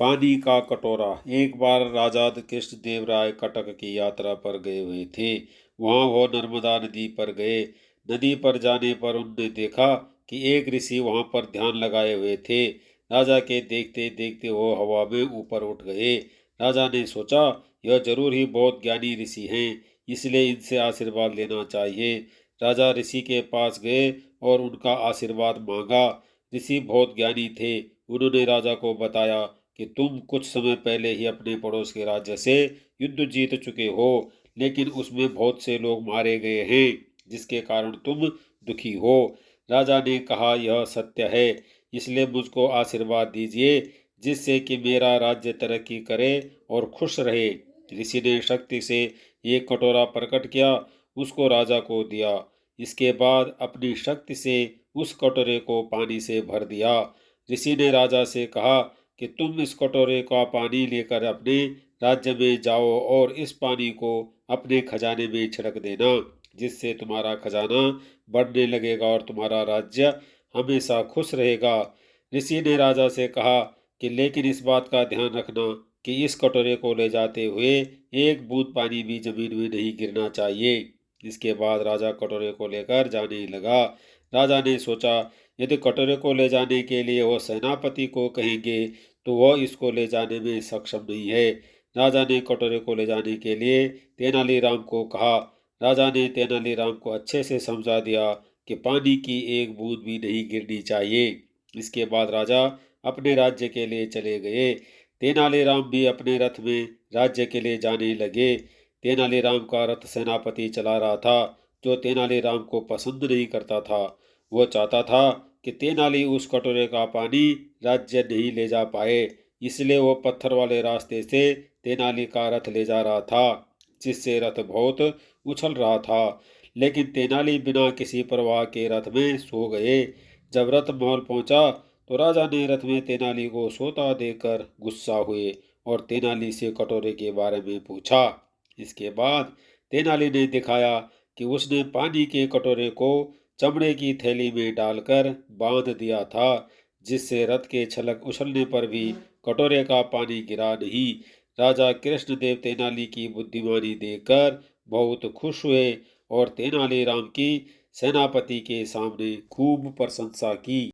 पानी का कटोरा। एक बार राजा कृष्णदेव राय कटक की यात्रा पर गए हुए थे। वहां वो नर्मदा नदी पर गए। नदी पर जाने पर उन्होंने देखा कि एक ऋषि वहां पर ध्यान लगाए हुए थे। राजा के देखते देखते वो हवा में ऊपर उठ गए। राजा ने सोचा, यह जरूर ही बहुत ज्ञानी ऋषि हैं, इसलिए इनसे आशीर्वाद लेना चाहिए। राजा ऋषि के पास गए और उनका आशीर्वाद मांगा। ऋषि बहुत ज्ञानी थे। उन्होंने राजा को बताया कि तुम कुछ समय पहले ही अपने पड़ोस के राज्य से युद्ध जीत चुके हो, लेकिन उसमें बहुत से लोग मारे गए हैं, जिसके कारण तुम दुखी हो। राजा ने कहा, यह सत्य है, इसलिए मुझको आशीर्वाद दीजिए, जिससे कि मेरा राज्य तरक्की करे और खुश रहे। ऋषि ने शक्ति से एक कटोरा प्रकट किया, उसको राजा को दिया। इसके बाद अपनी शक्ति से उस कटोरे को पानी से भर दिया। ऋषि ने राजा से कहा कि तुम इस कटोरे का पानी लेकर अपने राज्य में जाओ और इस पानी को अपने खजाने में छिड़क देना, जिससे तुम्हारा खजाना बढ़ने लगेगा और तुम्हारा राज्य हमेशा खुश रहेगा। ऋषि ने राजा से कहा कि लेकिन इस बात का ध्यान रखना कि इस कटोरे को ले जाते हुए एक बूंद पानी भी जमीन में नहीं गिरना चाहिए। इसके बाद राजा कटोरे को लेकर जाने लगा। राजा ने सोचा, यदि कटोरे को ले जाने के लिए वो सेनापति को कहेंगे तो वह इसको ले जाने में सक्षम नहीं है। राजा ने कटोरे को ले जाने के लिए तेनालीराम को कहा। राजा ने तेनालीराम को अच्छे से समझा दिया कि पानी की एक बूंद भी नहीं गिरनी चाहिए। इसके बाद राजा अपने राज्य के लिए चले गए। तेनालीराम भी अपने रथ में राज्य के लिए जाने लगे। तेनालीराम का रथ सेनापति चला रहा था, जो तेनालीराम को पसंद नहीं करता था। वह चाहता था कि तेनाली उस कटोरे का पानी राज्य नहीं ले जा पाए, इसलिए वो पत्थर वाले रास्ते से तेनाली का रथ ले जा रहा था, जिससे रथ बहुत उछल रहा था। लेकिन तेनाली बिना किसी परवाह के रथ में सो गए। जब रथ महल पहुंचा तो राजा ने रथ में तेनाली को सोता देखकर गुस्सा हुए और तेनाली से कटोरे के बारे में पूछा। इसके बाद तेनाली ने दिखाया कि उसने पानी के कटोरे को चमड़े की थैली में डालकर बांध दिया था, जिससे रथ के छलक उछलने पर भी कटोरे का पानी गिरा नहीं। राजा कृष्णदेव तेनाली की बुद्धिमानी देखकर बहुत खुश हुए और तेनालीराम की सेनापति के सामने खूब प्रशंसा की।